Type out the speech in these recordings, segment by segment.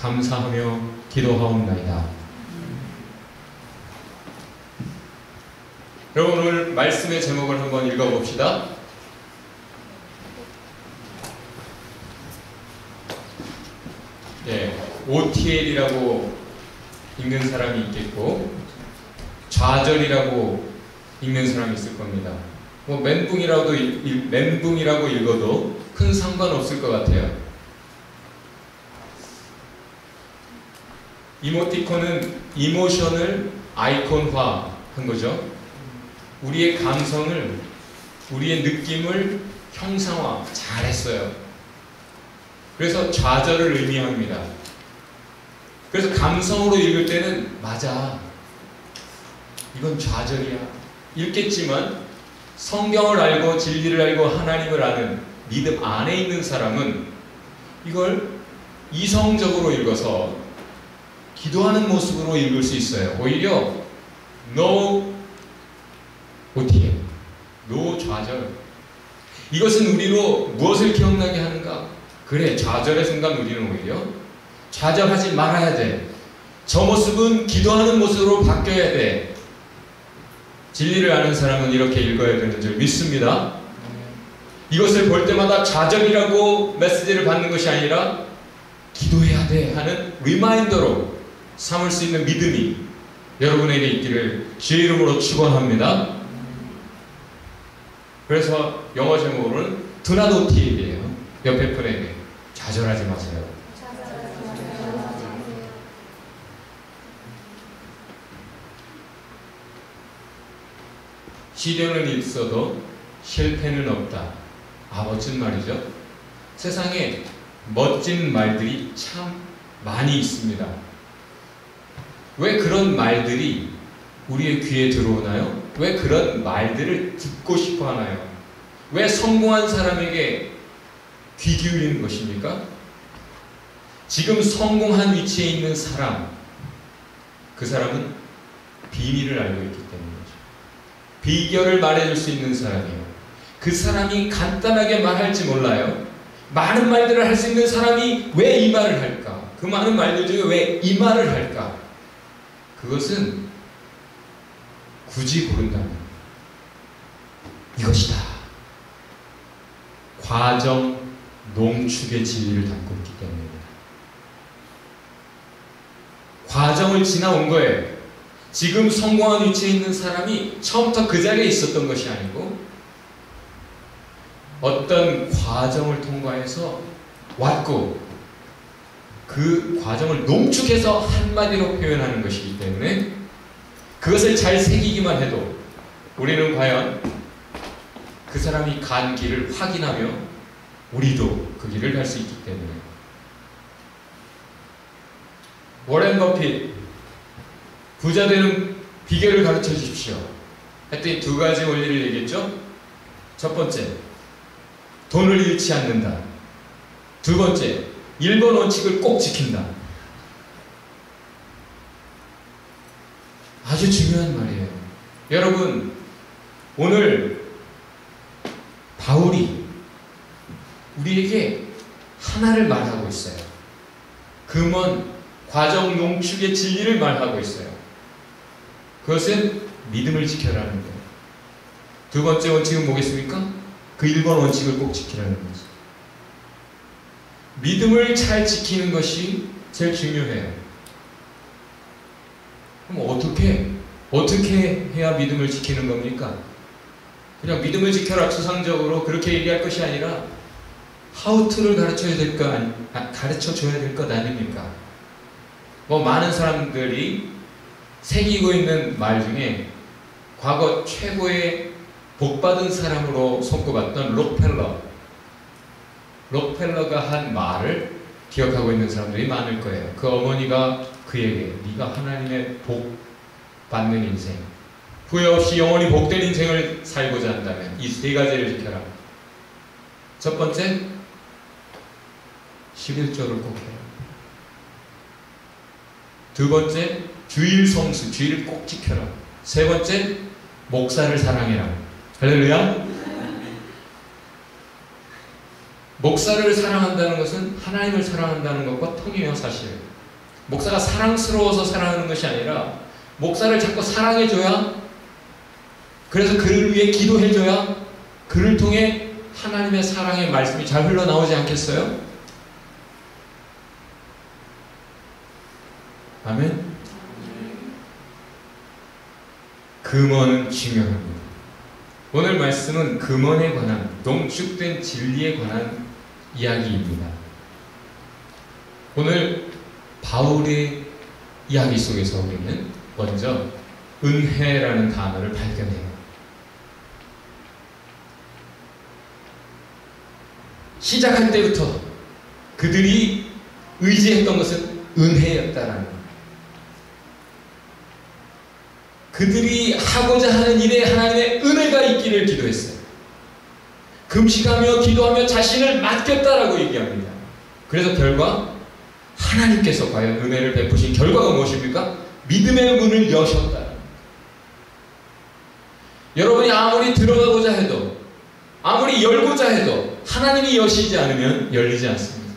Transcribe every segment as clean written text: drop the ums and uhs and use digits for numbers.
감사하며 기도하옵나이다. 여러분, 오늘 말씀의 제목을 한번 읽어봅시다. OTL이라고 읽는 사람이 있겠고 좌절이라고 읽는 사람이 있을 겁니다. 뭐 멘붕이라고 읽어도 큰 상관없을 것 같아요. 이모티콘은 이모션을 아이콘화한 거죠. 우리의 감성을, 우리의 느낌을 형상화 잘했어요. 그래서 좌절을 의미합니다. 그래서 감성으로 읽을 때는 맞아, 이건 좌절이야 읽겠지만, 성경을 알고 진리를 알고 하나님을 아는 믿음 안에 있는 사람은 이걸 이성적으로 읽어서 기도하는 모습으로 읽을 수 있어요. 오히려 no OTL, no 좌절. 이것은 우리로 무엇을 기억나게 하는가? 그래, 좌절의 순간 우리는 오히려 좌절하지 말아야 돼. 저 모습은 기도하는 모습으로 바뀌어야 돼. 진리를 아는 사람은 이렇게 읽어야 되는 줄 믿습니다. 이것을 볼 때마다 좌절이라고 메시지를 받는 것이 아니라 기도해야 돼 하는 리마인더로 삼을 수 있는 믿음이 여러분에게 있기를 주의 이름으로 축원합니다. 그래서 영어 제목은 Do not OTL이에요. 옆에 분에게 좌절하지 마세요. 시련은 있어도 실패는 없다. 아, 멋진 말이죠. 세상에 멋진 말들이 참 많이 있습니다. 왜 그런 말들이 우리의 귀에 들어오나요? 왜 그런 말들을 듣고 싶어 하나요? 왜 성공한 사람에게 귀 기울이는 것입니까? 지금 성공한 위치에 있는 사람, 그 사람은 비밀을 알고 있기 때문이죠. 비결을 말해줄 수 있는 사람이에요. 그 사람이 간단하게 말할지 몰라요. 많은 말들을 할 수 있는 사람이 왜 이 말을 할까? 그 많은 말들 중에 왜 이 말을 할까? 그것은 굳이 고른다면 이것이다. 과정, 농축의 진리를 담고 있기 때문입니다. 과정을 지나온 거예요. 지금 성공한 위치에 있는 사람이 처음부터 그 자리에 있었던 것이 아니고 어떤 과정을 통과해서 왔고, 그 과정을 농축해서 한마디로 표현하는 것이기 때문에 그것을 잘 새기기만 해도 우리는 과연 그 사람이 간 길을 확인하며 우리도 그 길을 갈 수 있기 때문에. 워렌 버핏, 부자 되는 비결을 가르쳐 주십시오 했더니 두 가지 원리를 얘기했죠. 첫 번째, 돈을 잃지 않는다. 두 번째, 1번 원칙을 꼭 지킨다. 아주 중요한 말이에요. 여러분, 오늘 바울이 우리에게 하나를 말하고 있어요. 금원, 과정 농축의 진리를 말하고 있어요. 그것은 믿음을 지켜라는 거예요. 두 번째 원칙은 뭐겠습니까? 그 1번 원칙을 꼭 지키라는 거죠. 믿음을 잘 지키는 것이 제일 중요해요. 그럼 어떻게 해야 믿음을 지키는 겁니까? 그냥 믿음을 지켜라 추상적으로 그렇게 얘기할 것이 아니라 how to를 가르쳐줘야 될 것 아닙니까? 뭐 많은 사람들이 새기고 있는 말 중에 과거 최고의 복받은 사람으로 손꼽았던 록펠러가 한 말을 기억하고 있는 사람들이 많을 거예요. 그 어머니가 그에게 네가 하나님의 복 받는 인생, 후회 없이 영원히 복된 인생을 살고자 한다면 이 세 가지를 지켜라. 첫 번째, 11조를 꼭 해라. 두 번째, 주일 성수, 주일을 꼭 지켜라. 세 번째, 목사를 사랑해라. 할렐루야. 목사를 사랑한다는 것은 하나님을 사랑한다는 것과 통해요, 사실. 목사가 사랑스러워서 사랑하는 것이 아니라 목사를 자꾸 사랑해줘야, 그래서 그를 위해 기도해줘야 그를 통해 하나님의 사랑의 말씀이 잘 흘러나오지 않겠어요? 아멘? 금언은 중요합니다. 오늘 말씀은 금언에 관한, 농축된 진리에 관한 이야기입니다. 오늘 바울의 이야기 속에서 우리는 먼저 은혜라는 단어를 발견해요. 시작할 때부터 그들이 의지했던 것은 은혜였다라는 것. 그들이 하고자 하는 일에 하나님의 은혜가 있기를 기도했어요. 금식하며 기도하며 자신을 맡겼다라고 얘기합니다. 그래서 결과 하나님께서 과연 은혜를 베푸신 결과가 무엇입니까? 믿음의 문을 여셨다. 여러분이 아무리 들어가고자 해도, 아무리 열고자 해도 하나님이 여시지 않으면 열리지 않습니다.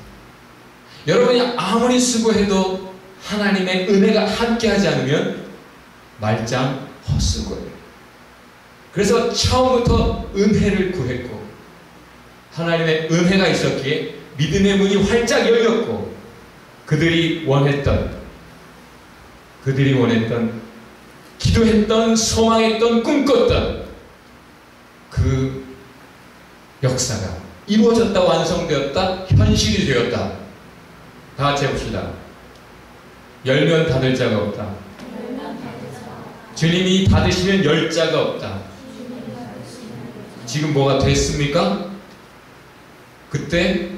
여러분이 아무리 수고해도 하나님의 은혜가 함께하지 않으면 말짱 헛수고예요. 그래서 처음부터 은혜를 구했고 하나님의 은혜가 있었기에 믿음의 문이 활짝 열렸고 그들이 원했던, 기도했던, 소망했던, 꿈꿨던 그 역사가 이루어졌다, 완성되었다, 현실이 되었다. 다 같이 해봅시다. 열면 닫을 자가 없다. 주님이 닫으시면 열 자가 없다. 지금 뭐가 됐습니까? 그때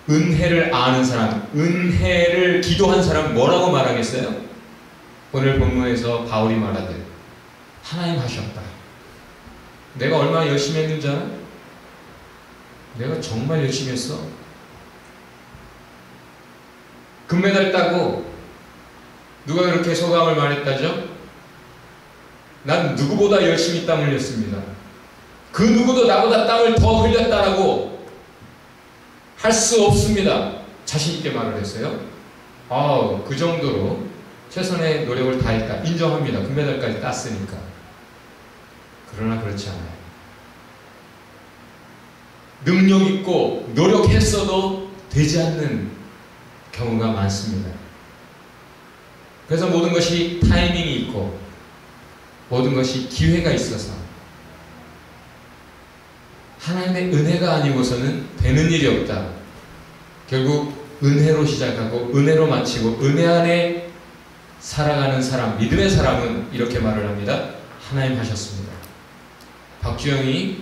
은혜를 아는 사람, 은혜를 기도한 사람 뭐라고 말하겠어요? 오늘 본문에서 바울이 말하듯 하나님 하셨다. 내가 얼마나 열심히 했는지 알아? 내가 정말 열심히 했어. 금메달 따고 누가 그렇게 소감을 말했다죠? 난 누구보다 열심히 땀 흘렸습니다. 그 누구도 나보다 땀을 더 흘렸다라고 할 수 없습니다. 자신 있게 말을 했어요. 그 정도로 최선의 노력을 다했다. 인정합니다. 금메달까지 땄으니까. 그러나 그렇지 않아요. 능력 있고 노력했어도 되지 않는 경우가 많습니다. 그래서 모든 것이 타이밍이 있고 모든 것이 기회가 있어서 하나님의 은혜가 아니고서는 되는 일이 없다. 결국 은혜로 시작하고 은혜로 마치고 은혜 안에 살아가는 사람, 믿음의 사람은 이렇게 말을 합니다. 하나님 하셨습니다. 박주영이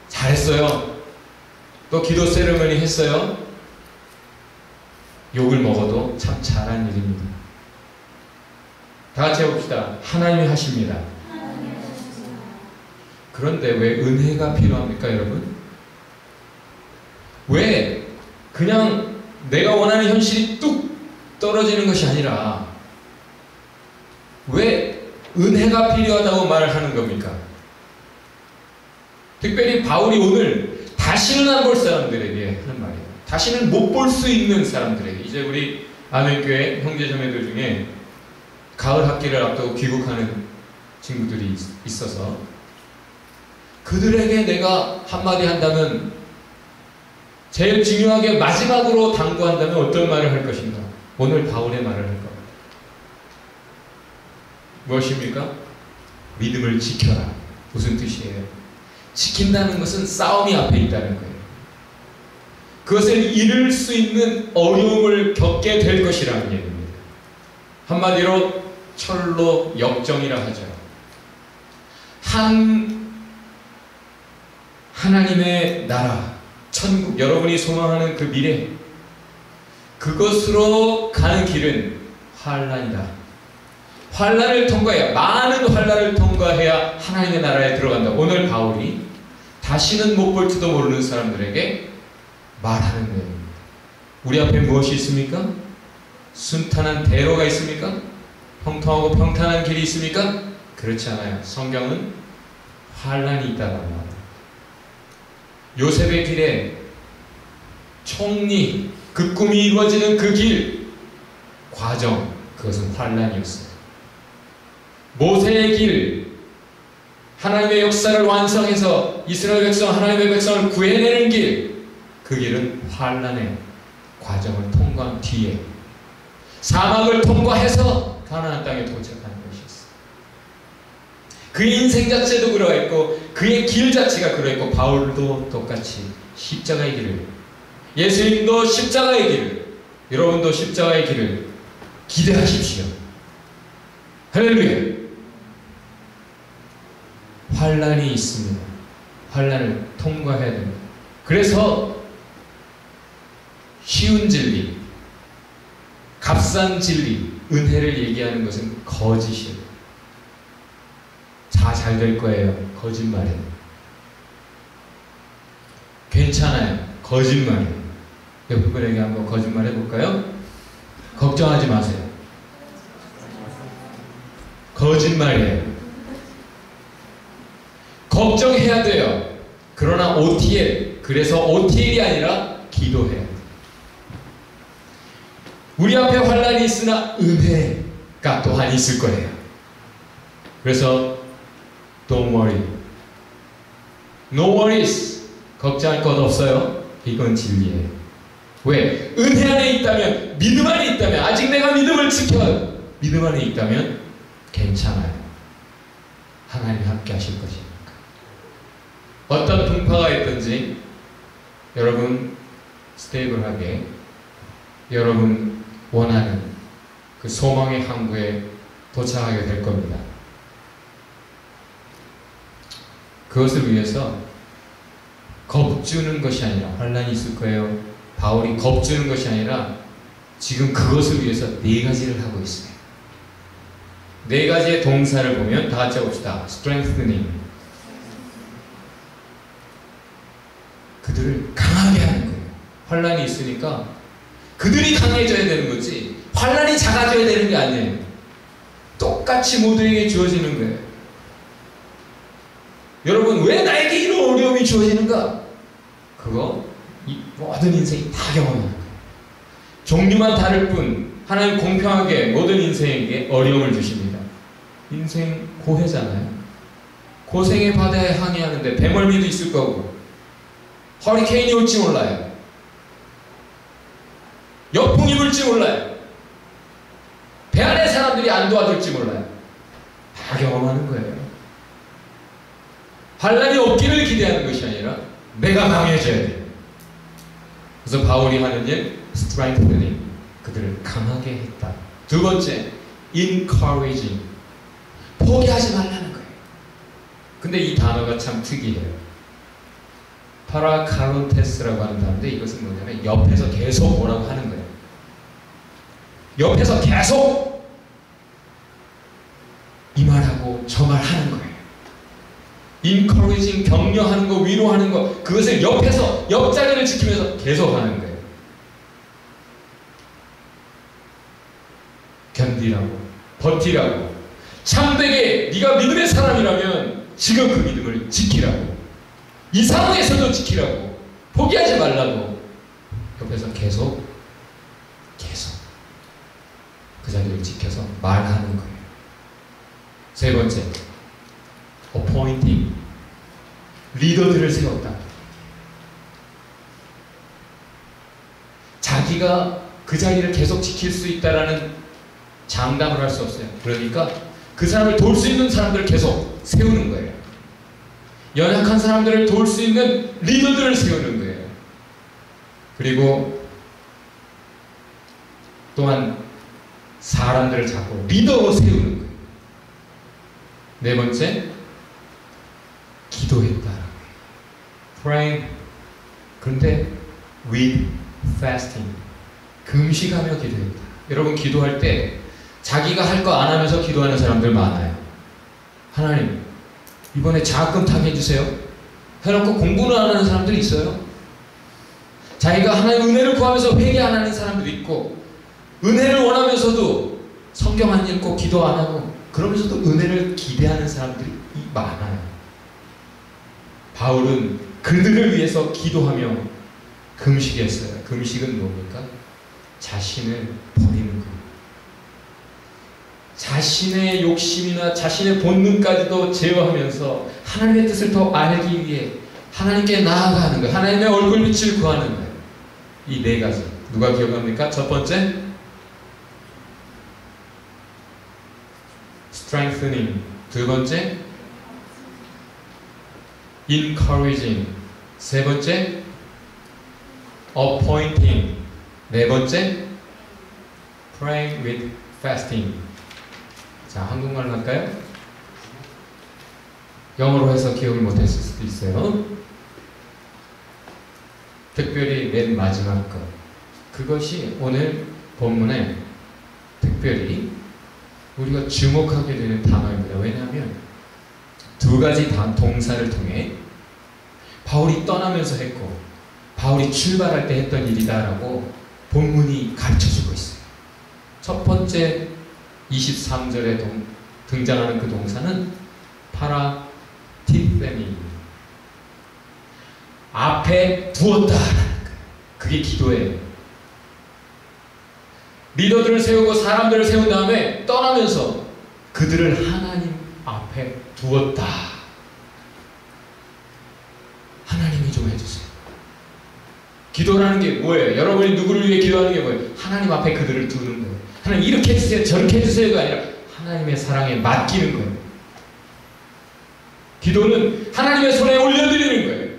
잘했어요. 또 기도 세레머니 했어요. 욕을 먹어도 참 잘한 일입니다. 다 같이 해봅시다. 하나님이 하십니다. 그런데 왜 은혜가 필요합니까, 여러분? 왜 그냥 내가 원하는 현실이 뚝 떨어지는 것이 아니라 왜 은혜가 필요하다고 말을 하는 겁니까? 특별히 바울이 오늘 다시는 안 볼 사람들에게 하는 말이에요. 다시는 못 볼 수 있는 사람들에게. 이제 우리 아멘교회 형제자매들 중에 가을 학기를 앞두고 귀국하는 친구들이 있어서 그들에게 내가 한마디 한다면, 제일 중요하게 마지막으로 당부한다면 어떤 말을 할 것인가? 오늘 바울의 말을 할 겁니다. 무엇입니까? 믿음을 지켜라. 무슨 뜻이에요? 지킨다는 것은 싸움이 앞에 있다는 거예요. 그것을 이룰 수 있는 어려움을 겪게 될 것이라는 얘기입니다. 한마디로 철로 역정이라 하죠. 하나님의 나라, 천국, 여러분이 소망하는 그 미래, 그것으로 가는 길은 환난이다. 환난을 통과해야, 많은 환난을 통과해야 하나님의 나라에 들어간다. 오늘 바울이 다시는 못 볼지도 모르는 사람들에게 말하는 내용입니다. 우리 앞에 무엇이 있습니까? 순탄한 대로가 있습니까? 평통하고 평탄한 길이 있습니까? 그렇지 않아요. 성경은 환난이 있다고 합니다. 요셉의 길에 총리, 그 꿈이 이루어지는 그 길, 과정, 그것은 환란이었어요. 모세의 길, 하나님의 역사를 완성해서 이스라엘 백성, 하나님의 백성을 구해내는 길, 그 길은 환란의 과정을 통과한 뒤에 사막을 통과해서 가나안 땅에 도착하는 것이었어요. 그의 인생 자체도 그러했고 그의 길 자체가 그러했고 바울도 똑같이 십자가의 길을, 예수님도 십자가의 길을, 여러분도 십자가의 길을 기대하십시오. 할렐루야. 환란이 있습니다. 환란을 통과해야 됩니다. 그래서 쉬운 진리, 값싼 진리, 은혜를 얘기하는 것은 거짓이에요. 잘 될 거예요. 거짓말이에요. 괜찮아요. 거짓말이에요. 옆분에게 한번 거짓말 해볼까요? 걱정하지 마세요. 거짓말이에요. 걱정해야 돼요. 그러나 OTL, 그래서 OTL이 아니라 기도해야 돼요. 우리 앞에 환란이 있으나 은혜가 또한 있을 거예요. 그래서 Don't worry, no worries, 걱정할 것 없어요. 이건 진리예요. 왜? 은혜 안에 있다면, 믿음 안에 있다면, 아직 내가 믿음을 지켜 믿음 안에 있다면 괜찮아요. 하나님이 함께 하실 것이니까. 어떤 풍파가 있든지 여러분 스테이블하게 여러분 원하는 그 소망의 항구에 도착하게 될 겁니다. 그것을 위해서 겁주는 것이 아니라, 환란이 있을 거예요. 바울이 겁주는 것이 아니라 지금 그것을 위해서 네 가지를 하고 있어요. 네 가지의 동사를 보면 다 같이 해봅시다. strengthening, 그들을 강하게 하는 거예요. 환란이 있으니까 그들이 강해져야 되는 거지 환란이 작아져야 되는 게 아니에요. 똑같이 모두에게 주어지는 거예요. 여러분, 왜 나에게 이런 어려움이 주어지는가? 그거 이 모든 인생이 다 경험하는 거예요. 종류만 다를 뿐 하나님 공평하게 모든 인생에게 어려움을 주십니다. 인생 고해잖아요. 고생의 바다에 항해하는데 배멀미도 있을 거고 허리케인이 올지 몰라요. 역풍이 불지 몰라요. 배 안에 사람들이 안 도와줄지 몰라요. 다 경험하는 거예요. 환란이 없기를 기대하는 것이 아니라 내가 강해져야 돼요. 그래서 바울이 하는 일, strengthening, 그들을 강하게 했다. 두 번째, encouraging, 포기하지 말라는 거예요. 근데 이 단어가 참 특이해요. 파라카론테스라고 하는 단어인데 이것은 뭐냐면 옆에서 계속 뭐라고 하는 거예요. 옆에서 계속 이 말하고 저 말 하는 거예요. encouraging, 격려하는 거, 위로하는 거, 그것을 옆에서 옆자리를 지키면서 계속 하는 거예요. 견디라고, 버티라고, 참되게 네가 믿음의 사람이라면 지금 그 믿음을 지키라고, 이 상황에서도 지키라고, 포기하지 말라고 옆에서 계속 그 자리를 지켜서 말하는 거예요. 세 번째, appointing, 리더들을 세웠다. 자기가 그 자리를 계속 지킬 수 있다라는 장담을 할 수 없어요. 그러니까 그 사람을 도울 수 있는 사람들을 계속 세우는 거예요. 연약한 사람들을 도울 수 있는 리더들을 세우는 거예요. 그리고 또한 사람들을 잡고 리더로 세우는 거예요. 네 번째, 기도했다. praying. 그런데 with fasting, 금식하며 기도했다. 여러분, 기도할 때 자기가 할 거 안 하면서 기도하는 사람들 많아요. 하나님, 이번에 장학금 타게 해주세요 해놓고 공부는 안 하는 사람들이 있어요. 자기가 하나님 은혜를 구하면서 회개 안 하는 사람들이 있고, 은혜를 원하면서도 성경 안 읽고 기도 안 하고 그러면서도 은혜를 기대하는 사람들이 많아요. 바울은 그들을 위해서 기도하며 금식했어요. 금식은 뭡니까? 자신을 버리는 거예요. 자신의 욕심이나 자신의 본능까지도 제어하면서 하나님의 뜻을 더 알기 위해 하나님께 나아가는 거예요. 하나님의 얼굴빛을 구하는 거예요. 이 네 가지 누가 기억합니까? 첫 번째, strengthening. 두 번째, encouraging. 세 번째, appointing. 네 번째, praying with fasting. 자, 한국말로 할까요? 영어로 해서 기억을 못했을 수도 있어요. 특별히 맨 마지막 것, 그것이 오늘 본문에 특별히 우리가 주목하게 되는 단어입니다. 왜냐하면 두 가지 동사를 통해 바울이 떠나면서 했고 바울이 출발할 때 했던 일이다라고 본문이 가르쳐주고 있어요. 첫 번째 23절에 등장하는 그 동사는 파라티페니, 앞에 두었다. 그게 기도예요. 리더들을 세우고 사람들을 세운 다음에 떠나면서 그들을 하나님 앞에 두었다. 하나님이 좀 해주세요. 기도라는 게 뭐예요? 여러분이 누구를 위해 기도하는 게 뭐예요? 하나님 앞에 그들을 두는 거예요. 하나님 이렇게 해주세요, 저렇게 해주세요가 아니라 하나님의 사랑에 맡기는 거예요. 기도는 하나님의 손에 올려드리는 거예요.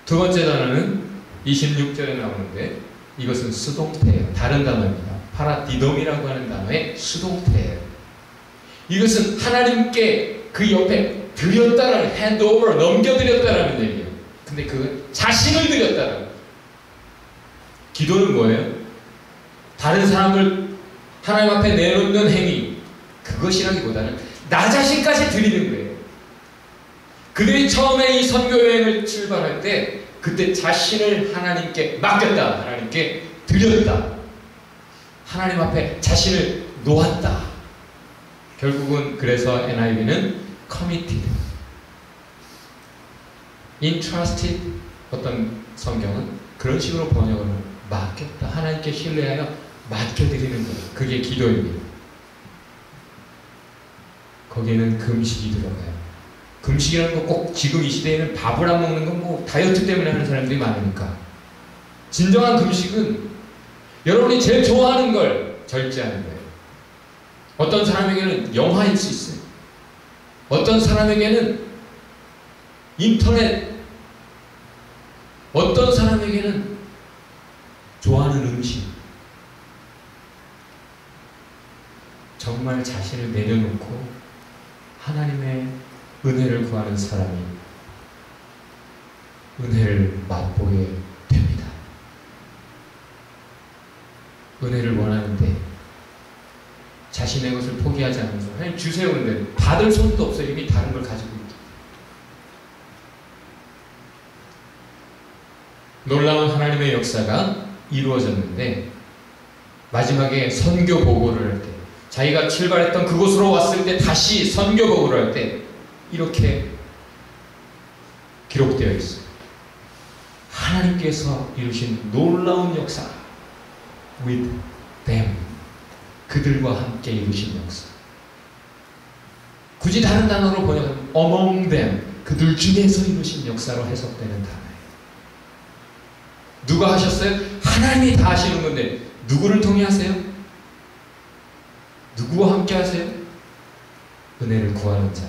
두 번째 단어는 26절에 나오는데 이것은 수동태예요. 다른 단어입니다. 파라디돔이라고 하는 단어의 수동태예요. 이것은 하나님께 그 옆에 드렸다라는, 핸드오버, 넘겨드렸다라는 얘기예요. 근데 그건 자신을 드렸다라는. 기도는 뭐예요? 다른 사람을 하나님 앞에 내놓는 행위, 그것이라기보다는 나 자신까지 드리는 거예요. 그들이 처음에 이 선교 여행을 출발할 때 그때 자신을 하나님께 맡겼다. 하나님께 드렸다. 하나님 앞에 자신을 놓았다. 결국은 그래서 NIV는 committed, entrusted, 어떤 성경은 그런 식으로 번역을 맡겼다. 하나님께 신뢰하여 맡겨드리는 거예요. 그게 기도입니다. 거기에는 금식이 들어가요. 금식이라는 거 꼭 지금 이 시대에는 밥을 안 먹는 건 뭐 다이어트 때문에 하는 사람들이 많으니까. 진정한 금식은 여러분이 제일 좋아하는 걸 절제하는 거예요. 어떤 사람에게는 영화일 수 있어요. 어떤 사람에게는 인터넷, 어떤 사람에게는 좋아하는 음식. 정말 자신을 내려놓고 하나님의 은혜를 구하는 사람이 은혜를 맛보게 됩니다. 은혜를 원하는데 자신의 것을 포기하지 않으면서 하나님 주세요 그런데 받을 손도 없어요. 이미 다른 걸 가지고 있기. 놀라운 하나님의 역사가 이루어졌는데 마지막에 선교 보고를 할 때, 자기가 출발했던 그곳으로 왔을 때 다시 선교 보고를 할 때 이렇게 기록되어 있어요. 하나님께서 이루신 놀라운 역사, with them, 그들과 함께 이루신 역사. 굳이 다른 단어로 번역하면 among them, 그들 중에서 이루신 역사로 해석되는 단어예요. 누가 하셨어요? 하나님이 다 하시는 건데 누구를 통해 하세요? 누구와 함께 하세요? 은혜를 구하는 자,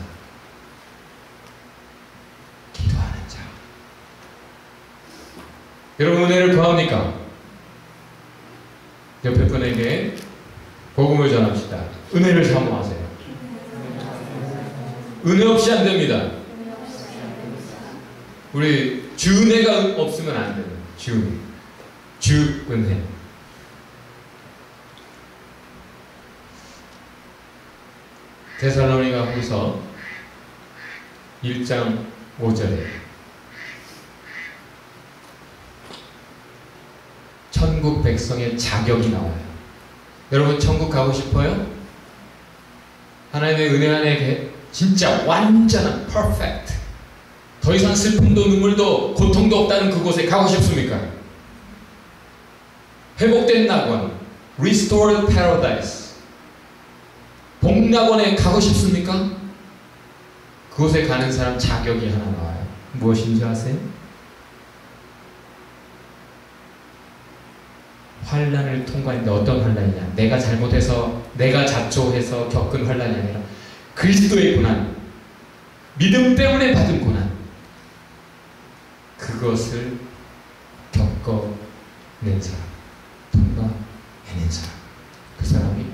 기도하는 자. 여러분 은혜를 구합니까? 옆에 분에게 복음을 전합시다. 은혜를 사모하세요. 은혜 없이 안 됩니다. 우리 주 은혜가 없으면 안 돼요. 주 은혜. 데살로니가 후서 1장 5절에 천국 백성의 자격이 나와요. 여러분 천국 가고 싶어요? 하나님의 은혜 안에 진짜 완전한 퍼펙트, 더 이상 슬픔도 눈물도 고통도 없다는 그곳에 가고 싶습니까? 회복된 낙원, restored paradise. 복낙원에 가고 싶습니까? 그곳에 가는 사람 자격이 하나 나와요. 무엇인지 아세요? 환난을 통과했는데 어떤 환난이냐? 내가 잘못해서, 내가 자초해서 겪은 환난이 아니라 그리스도의 고난, 믿음 때문에 받은 고난, 그것을 겪어낸 사람, 통과해낸 사람, 그 사람이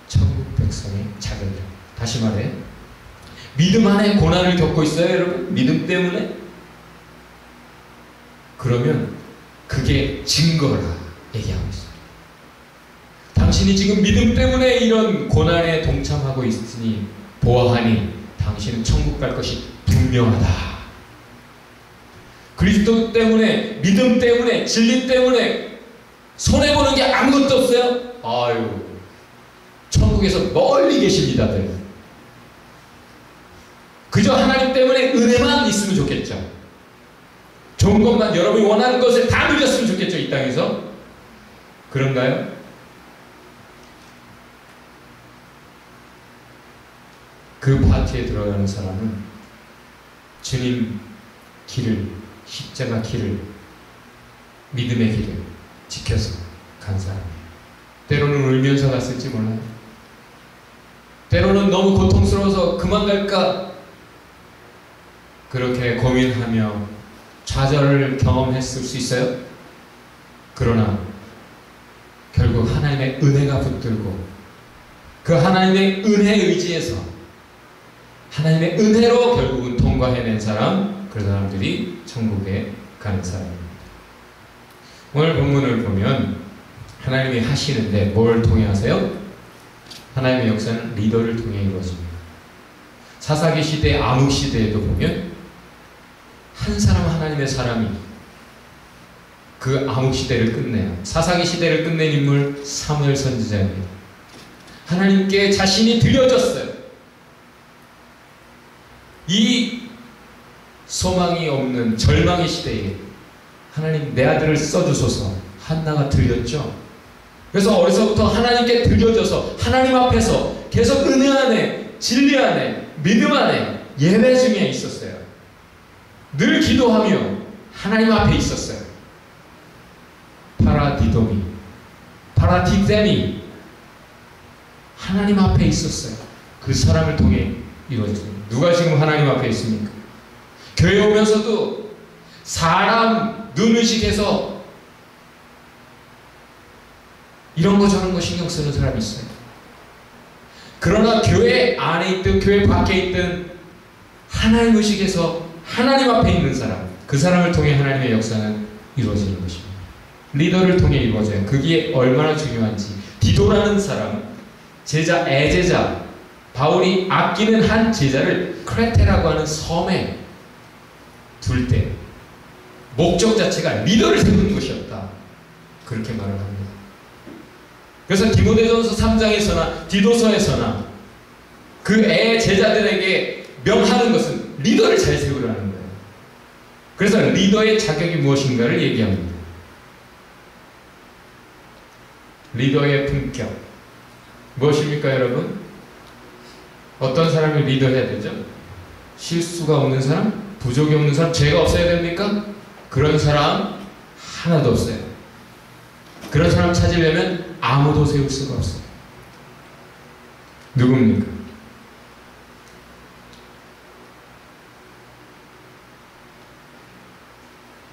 천국 백성의 자격이라. 다시 말해, 믿음 안에 고난을 겪고 있어요, 여러분? 믿음 때문에? 그러면 그게 증거라 얘기하고 있어요. 당신이 지금 믿음 때문에 이런 고난에 동참하고 있으니 보아하니 당신은 천국 갈 것이 분명하다. 그리스도 때문에, 믿음 때문에, 진리 때문에 손해보는 게 아무것도 없어요? 아유, 천국에서 멀리 계십니다. 그저 하나님 때문에 은혜만 있으면 좋겠죠. 좋은 것만, 여러분이 원하는 것을 다 누렸으면 좋겠죠, 이 땅에서. 그런가요? 그 파티에 들어가는 사람은 주님 길을, 십자가 길을, 믿음의 길을 지켜서 간 사람이에요. 때로는 울면서 갔을지 몰라요. 때로는 너무 고통스러워서 그만 갈까 그렇게 고민하며 좌절을 경험했을 수 있어요. 그러나 결국 하나님의 은혜가 붙들고 그 하나님의 은혜에 의지해서 하나님의 은혜로 결국은 통과해낸 사람, 그 사람들이 천국에 가는 사람입니다. 오늘 본문을 보면 하나님이 하시는데 뭘 통해 하세요? 하나님의 역사는 리더를 통해 이루어집니다. 사사기 시대, 암흑 시대에도 보면 한 사람, 하나님의 사람이 그 암흑 시대를 끝내요. 사사기 시대를 끝낸 인물 사무엘 선지자입니다. 하나님께 자신이 드려졌어요. 이 소망이 없는 절망의 시대에 하나님 내 아들을 써주소서. 한나가 드렸죠. 그래서 어려서부터 하나님께 드려져서 하나님 앞에서 계속 은혜 안에, 진리 안에, 믿음 안에, 예배 중에 있었어요. 늘 기도하며 하나님 앞에 있었어요. 파라디도미, 파라디데미, 하나님 앞에 있었어요. 그 사람을 통해 이루어집니다. 누가 지금 하나님 앞에 있습니까? 교회 오면서도 사람 눈의식해서 이런 거 저런 거 신경 쓰는 사람이 있어요. 그러나 교회 안에 있든 교회 밖에 있든 하나님 의식에서 하나님 앞에 있는 사람, 그 사람을 통해 하나님의 역사는 이루어지는 것입니다. 리더를 통해 이루어져요. 그게 얼마나 중요한지. 디도라는 사람, 제자, 애제자, 바울이 아끼는 한 제자를 크레테라고 하는 섬에 둘 때 목적 자체가 리더를 세우는 것이었다. 그렇게 말을 합니다. 그래서 디모데전서 3장에서나 디도서에서나 그 애 제자들에게 명하는 것은 리더를 잘 세우라는 거예요. 그래서 리더의 자격이 무엇인가를 얘기합니다. 리더의 품격 무엇입니까, 여러분? 어떤 사람을 리더해야 되죠? 실수가 없는 사람? 부족이 없는 사람? 죄가 없어야 됩니까? 그런 사람 하나도 없어요. 그런 사람 찾으려면 아무도 세울 수가 없어요. 누굽니까?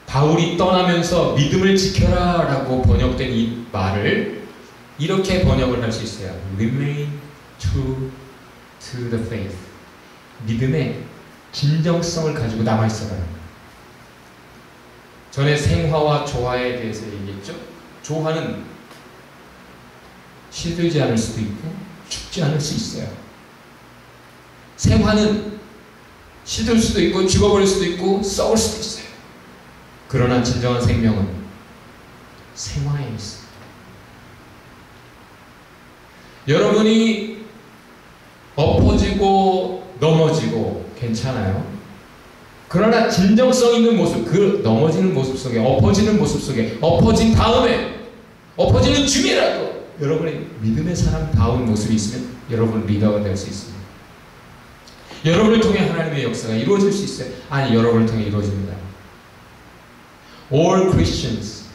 바울이 떠나면서 믿음을 지켜라 라고 번역된 이 말을 이렇게 번역을 할 수 있어요. Remain true to the faith. 믿음의 진정성을 가지고 남아있어라. 전에 생화와 조화에 대해서 얘기했죠. 조화는 시들지 않을 수도 있고 죽지 않을 수 있어요. 생화는 시들 수도 있고 죽어버릴 수도 있고 썩을 수도 있어요. 그러나 진정한 생명은 생화에 있어요. 여러분이 엎어지고 넘어지고 괜찮아요. 그러나 진정성 있는 모습, 그 넘어지는 모습 속에, 엎어지는 모습 속에, 엎어진 다음에 엎어지는 중이라도 여러분의 믿음의 사람다운 모습이 있으면 여러분 리더가 될 수 있습니다. 여러분을 통해 하나님의 역사가 이루어질 수 있어요. 아니, 여러분을 통해 이루어집니다. All Christians,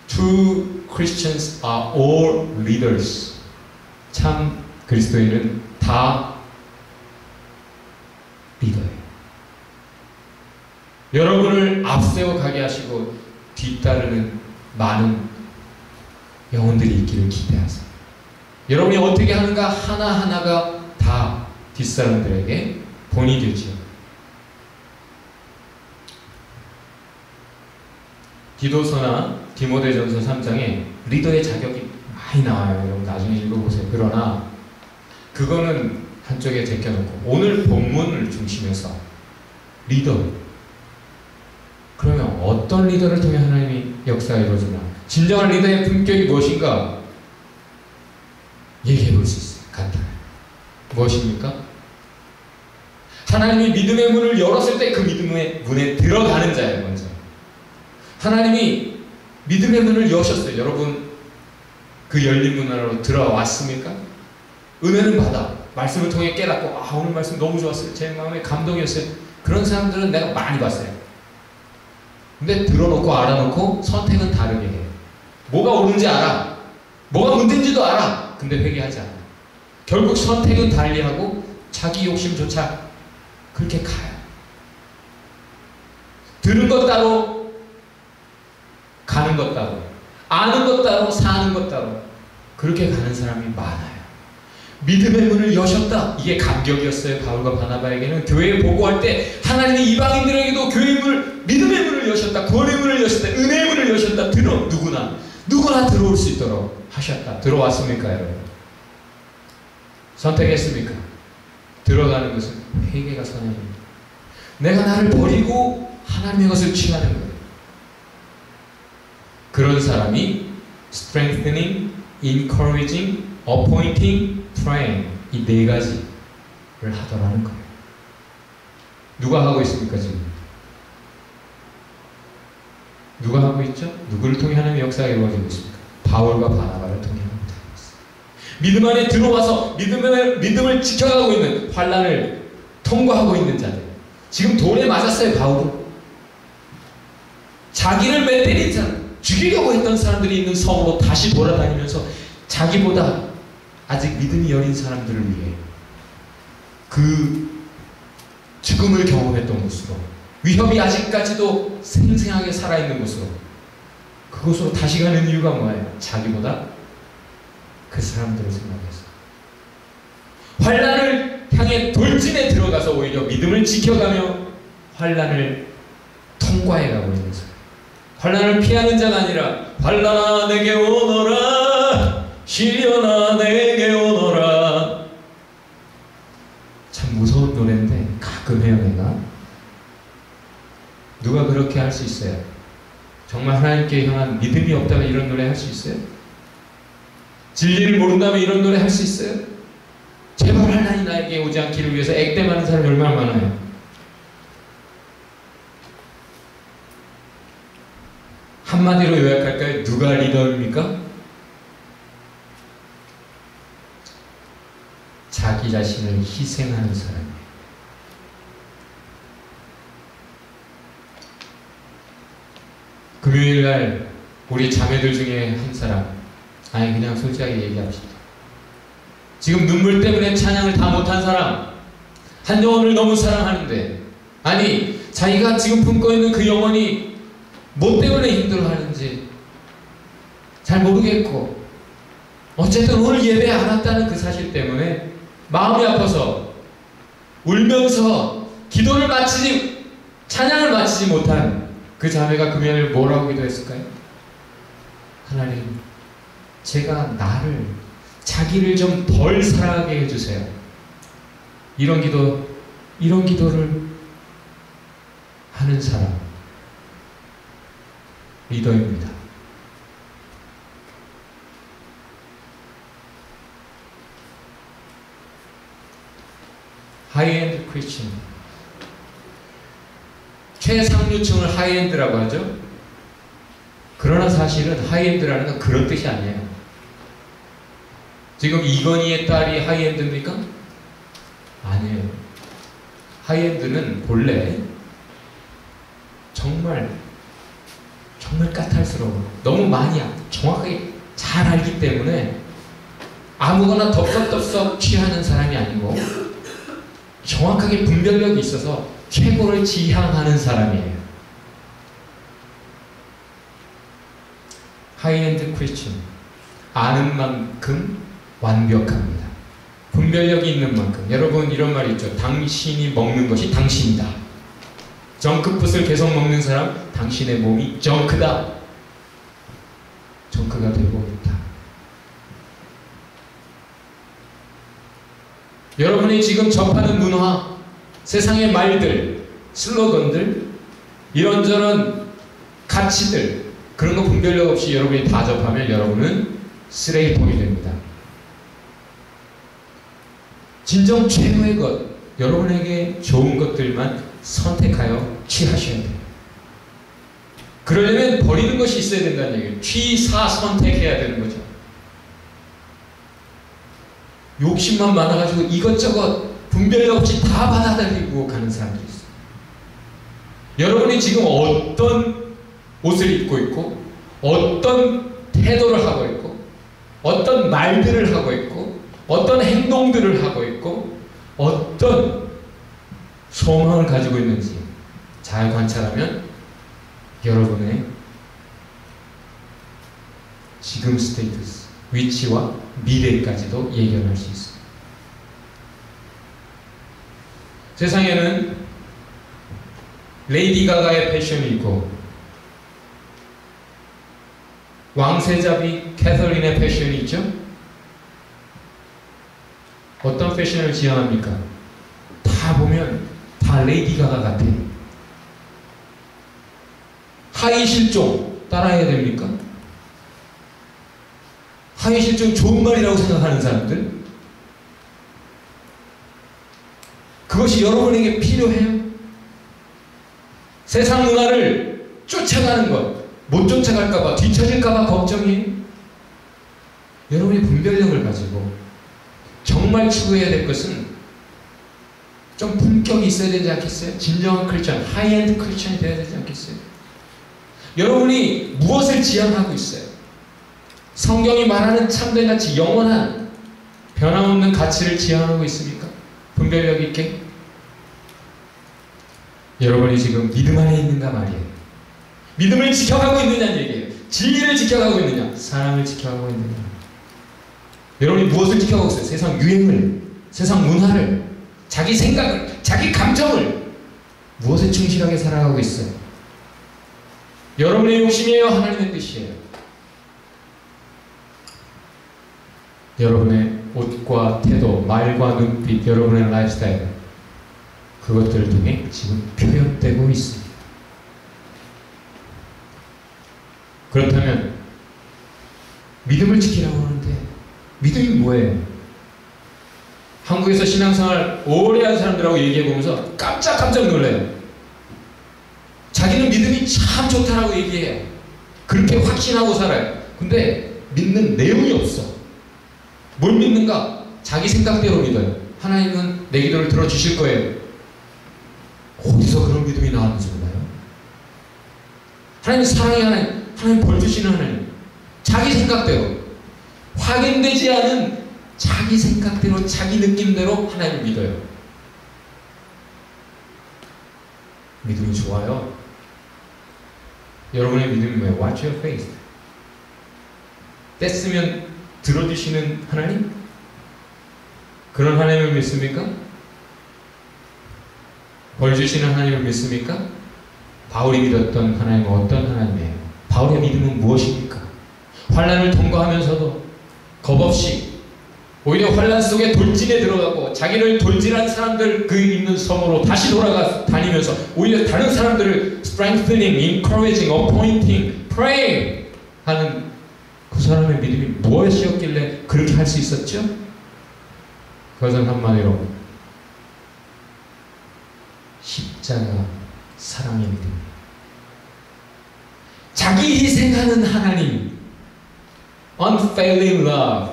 true Christians are all leaders. 참 그리스도인은 다 리더예요. 여러분을 앞세워 가게 하시고 뒤따르는 많은 영혼들이 있기를 기대하세요. 여러분이 어떻게 하는가 하나하나가 다 뒷사람들에게 본이 되죠. 디도서나 디모데전서 3장에 리더의 자격이 많이 나와요. 여러분 나중에 읽어보세요. 그러나 그거는 한쪽에 제껴놓고 오늘 본문을 중심해서 리더, 그러면 어떤 리더를 통해 하나님이 역사가 이루어지나, 진정한 리더의 품격이 무엇인가 얘기해 볼 수 있어요. 간단하게. 무엇입니까? 하나님이 믿음의 문을 열었을 때 그 믿음의 문에 들어가는 자예요. 먼저 하나님이 믿음의 문을 여셨어요. 여러분 그 열린 문 안으로 들어왔습니까? 은혜는 받아 말씀을 통해 깨닫고, 아, 오늘 말씀 너무 좋았어요. 제 마음에 감동이었어요. 그런 사람들은 내가 많이 봤어요. 근데 들어놓고 알아놓고 선택은 다르게 해요. 뭐가 옳은지 알아. 뭐가 문제인지도 알아. 근데 회개하지 않아. 결국 선택은 달리하고 자기 욕심조차 그렇게 가요. 들은 것 따로, 가는 것 따로, 아는 것 따로, 사는 것 따로, 그렇게 가는 사람이 많아요. 믿음의 문을 여셨다. 이게 감격이었어요. 바울과 바나바에게는. 교회에 보고할 때 하나님이 이방인들에게도 교회의 문을, 믿음의 문을 여셨다. 구원의 문을 여셨다. 은혜의 문을 여셨다. 누구나 들어올 수 있도록 하셨다. 들어왔습니까, 여러분? 선택했습니까? 들어가는 것은 회개가 선행입니다. 내가 나를 버리고 하나님의 것을 취하는 거예요. 그런 사람이 strengthening, encouraging, appointing, praying, 이 네 가지를 하더라는 거예요. 누가 하고 있습니까, 지금? 누가 하고 있죠? 누구를 통해 하나님의 역사가 이루어지고 있습니까? 바울과 바나바를 통해 하고 있습니다. 믿음 안에 들어와서 믿음을 지켜가고 있는, 환난을 통과하고 있는 자들. 지금 돌에 맞았어요, 바울은. 자기를 맷때린 사람, 죽이려고 했던 사람들이 있는 성으로 다시 돌아다니면서 자기보다 아직 믿음이 여린 사람들을 위해 그 죽음을 경험했던 곳으로, 위협이 아직까지도 생생하게 살아있는 곳으로, 그곳으로 다시 가는 이유가 뭐예요? 자기보다 그 사람들을 생각해서 환난을 향해 돌진에 들어가서 오히려 믿음을 지켜가며 환난을 통과해가고 있는 사람. 환난을 피하는 자가 아니라 환난아 내게 오너라, 시련아 내게 오너라. 참 무서운 노래인데 가끔 해요. 내가 누가 그렇게 할 수 있어요? 정말 하나님께 향한 믿음이 없다면 이런 노래 할 수 있어요? 진리를 모른다면 이런 노래 할 수 있어요? 제발 환난이 나에게 오지 않기를 위해서 액땜하는 사람이 얼마나 많아요. 한마디로 요약할까요? 누가 리더입니까? 자기 자신을 희생하는 사람이에요. 금요일날 우리 자매들 중에 한 사람, 아니 그냥 솔직하게 얘기합시다. 지금 눈물 때문에 찬양을 다 못한 사람, 한 영혼을 너무 사랑하는데, 아니 자기가 지금 품고 있는 그 영혼이 뭐 때문에 힘들어하는지 잘 모르겠고, 어쨌든 오늘 예배 안 왔다는 그 사실 때문에 마음이 아파서 울면서 기도를 마치지, 찬양을 마치지 못한 그 자매가 금요일 뭐라고 기도했을까요? 하나님, 제가 자기를 좀 덜 사랑하게 해주세요. 이런 기도를 하는 사람, 리더입니다. 하이엔드 크리스천, 최상류층을 하이엔드라고 하죠. 그러나 그러나 사실은 하이엔드라는 건 그런 뜻이 아니에요. 지금 이건희의 딸이 하이엔드입니까? 아니에요. 하이엔드는 본래 정말 까탈스러워. 너무 많이 정확하게 잘 알기 때문에 아무거나 덥석덥석 취하는 사람이 아니고 정확하게 분별력이 있어서 최고를 지향하는 사람이에요. 하이엔드 크리스천, 아는 만큼 완벽합니다. 분별력이 있는 만큼. 여러분 이런 말이 있죠. 당신이 먹는 것이 당신이다. 정크푸드를 계속 먹는 사람, 당신의 몸이 정크다. 정크가 되고 있다. 여러분이 지금 접하는 문화, 세상의 말들, 슬로건들, 이런저런 가치들, 그런 거 분별력 없이 여러분이 다 접하면 여러분은 쓰레기통이 됩니다. 진정 최고의 것, 여러분에게 좋은 것들만 선택하여 취하셔야 돼요. 그러려면 버리는 것이 있어야 된다는 얘기예요. 취사 선택해야 되는 거죠. 욕심만 많아가지고 이것저것 분별력 없이 다 받아들이고 가는 사람들이 있어요. 여러분이 지금 어떤 옷을 입고 있고 어떤 태도를 하고 있고 어떤 말들을 하고 있고 어떤 행동들을 하고 있고 어떤 소망을 가지고 있는지 잘 관찰하면 여러분의 지금 스테이터스, 위치와 미래까지도 예견할 수 있습니다. 세상에는 레이디 가가의 패션이 있고 왕세자비 캐서린의 패션이 있죠. 어떤 패션을 지향합니까? 다 보면 다 레이디 가가 같아요. 하이 실종 따라해야 됩니까? 하이 실종 좋은 말이라고 생각하는 사람들, 그것이 여러분에게 필요해요? 세상 문화를 쫓아가는 것, 못 쫓아갈까봐, 뒤처질까봐 걱정이에요? 여러분이 분별력을 가지고 정말 추구해야 될 것은 좀 품격이 있어야 되지 않겠어요? 진정한 크리스천, 하이엔드 크리스천이 되어야 되지 않겠어요? 여러분이 무엇을 지향하고 있어요? 성경이 말하는 참된가치, 영원한 변함없는 가치를 지향하고 있습니까? 분별력 있게? 여러분이 지금 믿음 안에 있는가 말이에요. 믿음을 지켜가고 있느냐는 얘기예요. 진리를 지켜가고 있느냐, 사랑을 지켜가고 있느냐. 여러분이 무엇을 지켜가고 있어요? 세상 유행을, 세상 문화를, 자기 생각을, 자기 감정을 무엇에 충실하게 살아가고 있어요? 여러분의 욕심이에요? 하나님의 뜻이에요? 여러분의 옷과 태도, 말과 눈빛, 여러분의 라이프스타일, 그것들을 통해 지금 표현되고 있습니다. 그렇다면 믿음을 지키라고 하는데 믿음이 뭐예요? 한국에서 신앙생활 오래 한 사람들하고 얘기해보면서 깜짝 놀라요. 자기는 믿음이 참 좋다라고 얘기해요. 그렇게 확신하고 살아요. 근데 믿는 내용이 없어. 뭘 믿는가? 자기 생각대로 믿어요. 하나님은 내 기도를 들어주실 거예요. 어디서 그런 믿음이 나왔는지 몰라요. 하나님 사랑의 하나님, 하나님 벌 주시는 하나님, 자기 생각대로, 확인되지 않은 자기 생각대로, 자기 느낌대로 하나님을 믿어요. 믿음이 좋아요. 여러분의 믿음이 뭐예요? What's your faith? 뗐으면 들어주시는 하나님? 그런 하나님을 믿습니까? 벌 주시는 하나님을 믿습니까? 바울이 믿었던 하나님은 어떤 하나님이에요? 바울의 믿음은 무엇입니까? 환난을 통과하면서도 겁없이 오히려 환난 속에 돌진에 들어가고 자기를 돌진한 사람들 그 있는 섬으로 다시 돌아가 다니면서 오히려 다른 사람들을 strengthening, encouraging, appointing, praying 하는 그 사람의 믿음이 무엇이었길래 그렇게 할 수 있었죠? 그것은 한마디로 십자가 사랑의 믿음입니다. 자기 희생하는 하나님, unfailing love,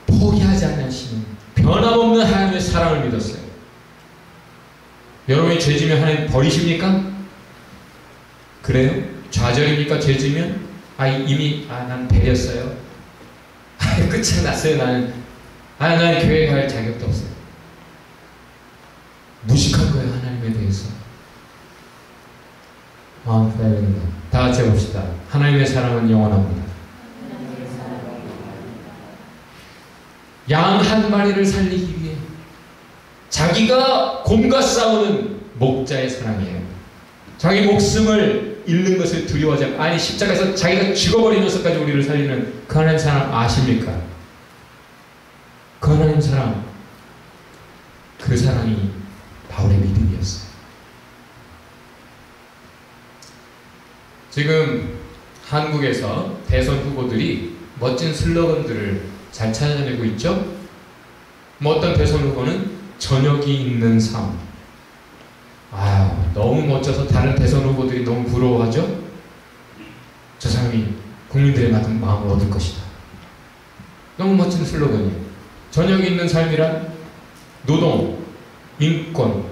포기하지 않으시는 변함없는 하나님의 사랑을 믿었어요. 여러분이 죄지면 하나님 버리십니까? 그래요? 좌절입니까? 죄지면? 이미 난 배렸어요. 끝장났어요. 나는 교회 갈 자격도 없어요. 무식한 거예요. 하나님에 대해서. 다 같이 해봅시다. 하나님의 사랑은 영원합니다. 양 한 마리를 살리기 위해 자기가 곰과 싸우는 목자의 사랑이에요. 자기 목숨을 잃는 것을 두려워하지 않고, 아니 십자가에서 자기가 죽어버리면서까지 우리를 살리는 그 하나님 사랑 아십니까? 그 하나님 사랑, 그 사랑이 바울의 믿음이었어요. 지금 한국에서 대선 후보들이 멋진 슬로건들을 잘 찾아내고 있죠? 어떤 대선 후보는 저녁이 있는 삶. 너무 멋져서 다른 대선 후보들이 너무 부러워하죠? 저 사람이 국민들의 마음을 얻을 것이다. 너무 멋진 슬로건이에요. 저녁이 있는 삶이란 노동, 인권,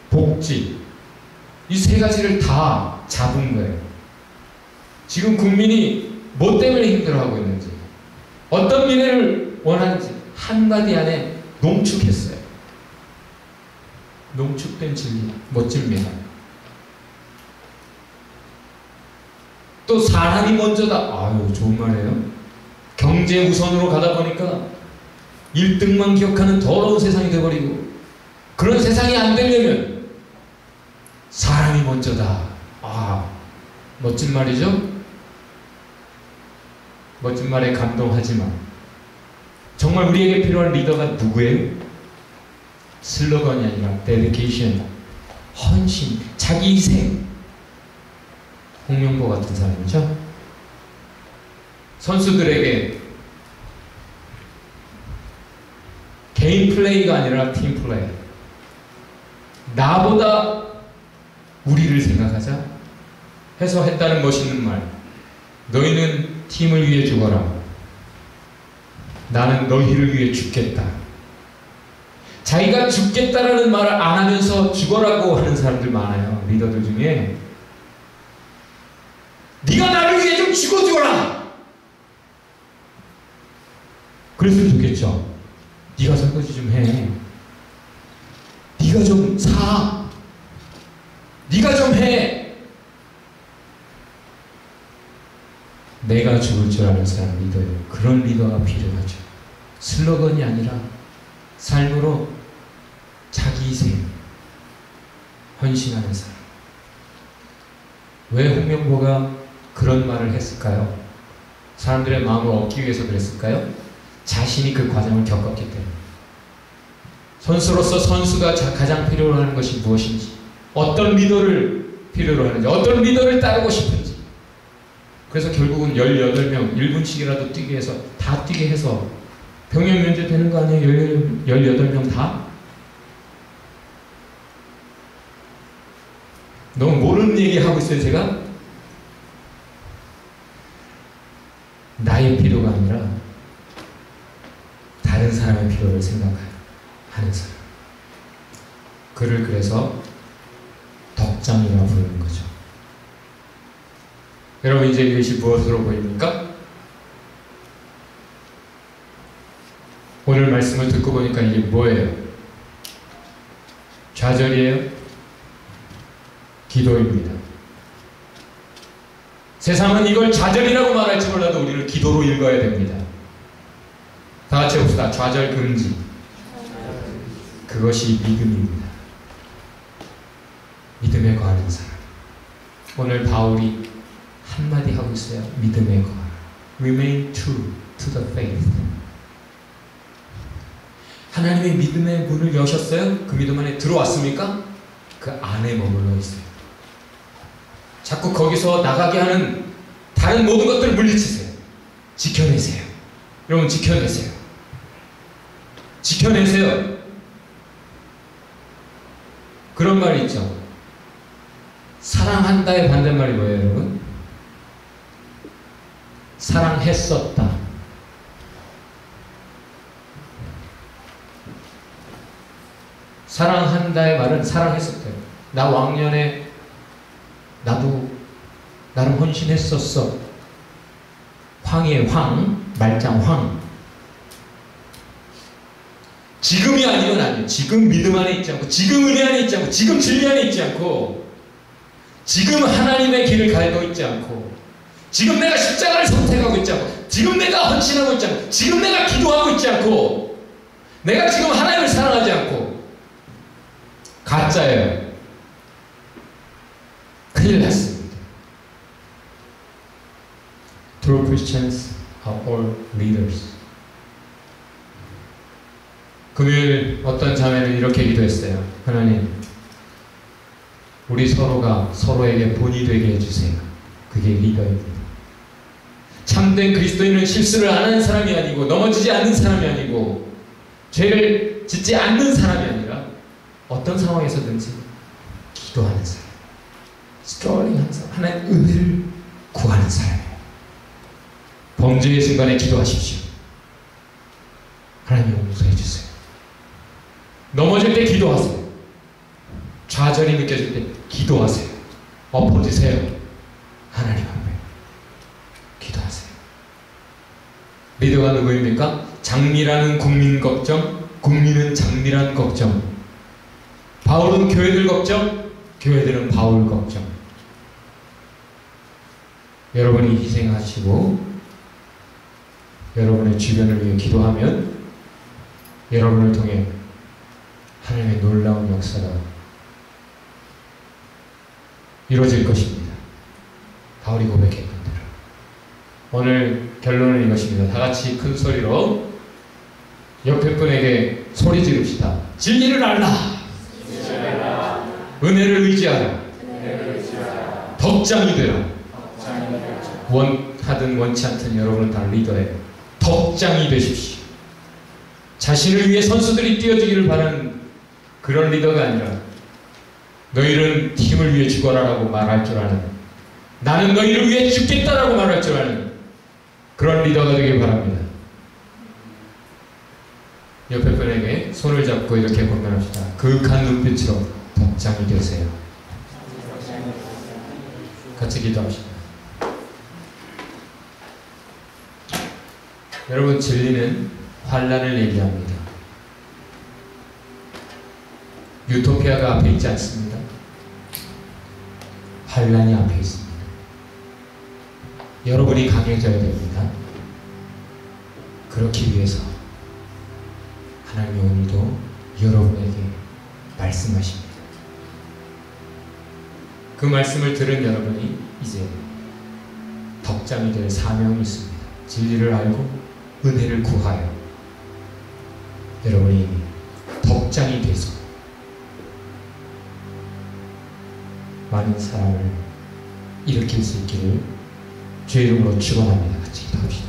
복지, 이 세 가지를 다 잡은 거예요. 지금 국민이 뭐 때문에 힘들어하고 있는지, 어떤 미래를 원하는지 한마디 안에 농축했어요. 농축된 진리, 멋집니다. 또 사람이 먼저다. 좋은 말이에요. 경제 우선으로 가다 보니까 1등만 기억하는 더러운 세상이 돼버리고, 그런 세상이 안 되려면 사람이 먼저다. 멋진 말이죠? 멋진 말에 감동하지만 정말 우리에게 필요한 리더가 누구예요? 슬로건이 아니라 dedication, 헌신, 자기 희생. 홍명보 같은 사람이죠? 선수들에게 개인 플레이가 아니라 팀 플레이. 나보다 우리를 생각하자 해서 했다는 멋있는 말. 너희는 팀을 위해 죽어라. 나는 너희를 위해 죽겠다. 자기가 죽겠다라는 말을 안 하면서 죽어라고 하는 사람들 많아요. 리더들 중에. 네가 나를 위해 좀 죽어주거라. 그랬으면 좋겠죠. 네가 설거지 좀 해. 네가 좀 사. 네가 좀 해. 내가 죽을 줄 아는 사람 리더예요. 그런 리더가 필요하죠. 슬로건이 아니라 삶으로 자기 희생, 헌신하는 사람. 왜 홍명보가 그런 말을 했을까요? 사람들의 마음을 얻기 위해서 그랬을까요? 자신이 그 과정을 겪었기 때문에. 선수로서 선수가 가장 필요로 하는 것이 무엇인지, 어떤 리더를 필요로 하는지, 어떤 리더를 따르고 싶은지. 그래서 결국은 18명 1분씩이라도 뛰게 해서, 다 뛰게 해서 병역 면제 되는 거 아니에요? 18명 다? 너무 모르는 얘기 하고 있어요, 제가? 나의 필요가 아니라 다른 사람의 필요를 생각하는 사람. 그를 그래서 덕장이라고 부르는 거죠. 여러분, 이제 이것이 무엇으로 보입니까? 오늘 말씀을 듣고 보니까 이게 뭐예요? 좌절이에요? 기도입니다. 세상은 이걸 좌절이라고 말할지 몰라도 우리는 기도로 읽어야 됩니다. 다 같이 해봅시다. 좌절 금지. 그것이 믿음입니다. 믿음에 거하는 사람. 오늘 바울이 한마디 하고 있어요. 믿음에 거하라. Remain true to the faith. 하나님의 믿음의 문을 여셨어요? 그 믿음 안에 들어왔습니까? 그 안에 머물러 있어요. 자꾸 거기서 나가게 하는 다른 모든 것들을 물리치세요. 지켜내세요. 여러분, 지켜내세요. 지켜내세요. 그런 말이 있죠. 사랑한다의 반대말이 뭐예요, 여러분? 사랑했었다. 사랑한다의 말은 사랑했었대요. 나 왕년에 나도 나름 헌신했었어. 황이의 황, 말짱 황. 지금이 아니면 아니에요. 지금 믿음 안에 있지 않고, 지금 은혜 안에 있지 않고, 지금 진리 안에 있지 않고, 지금 하나님의 길을 가고 있지 않고, 지금 내가 십자가를 선택하고 있지 않고, 지금 내가 헌신하고 있지 않고, 지금 내가 기도하고 있지 않고, 내가 지금 하나님을 사랑하지 않고, 가짜예요. 큰일 났습니다. True Christians are all leaders. 금요일 어떤 자매는 이렇게 기도했어요. 하나님, 우리 서로가 서로에게 본이 되게 해주세요. 그게 리더입니다. 참된 그리스도인은 실수를 안 하는 사람이 아니고, 넘어지지 않는 사람이 아니고, 죄를 짓지 않는 사람이 아니라 어떤 상황에서든지 기도하는 사람, 스트롤링하는 사람, 하나님의 은혜를 구하는 사람이에요. 범죄의 순간에 기도하십시오. 하나님 용서해 주세요. 넘어질 때 기도하세요. 좌절이 느껴질 때 기도하세요. 엎어지세요. 하나님 앞에 기도하세요. 리더가 누구입니까? 장미라는 국민 걱정, 국민은 장미란 걱정. 바울은 교회들 걱정, 교회들은 바울 걱정. 여러분이 희생하시고 여러분의 주변을 위해 기도하면 여러분을 통해 하나님의 놀라운 역사가 이루어질 것입니다. 바울이 고백했던 대로. 오늘 결론은 이것입니다. 다 같이 큰 소리로 옆에 분에게 소리 지릅시다. 진리를 알라. 은혜를 의지하라. 덕장이 되라. 원하든 원치 않든 여러분은 다 리더예요. 덕장이 되십시오. 자신을 위해 선수들이 뛰어주기를 바라는 그런 리더가 아니라 너희는 팀을 위해 죽어라라고 말할 줄 아는, 나는 너희를 위해 죽겠다라고 말할 줄 아는 그런 리더가 되길 바랍니다. 옆에 분에게 손을 잡고 이렇게 권면합시다. 그윽한 눈빛으로 덕장이 되세요. 같이 기도합시다. 여러분, 진리는 환란을 얘기합니다. 유토피아가 앞에 있지 않습니다. 환란이 앞에 있습니다. 여러분이 강해져야 됩니다. 그렇기 위해서 하나님이 오늘도 여러분에게 말씀하십니다. 그 말씀을 들은 여러분이 이제 덕장이 될 사명이 있습니다. 진리를 알고 은혜를 구하여 여러분이 덕장이 돼서 많은 사람을 일으킬 수 있기를 주의 이름으로 축원합니다. 같이 기도합시다.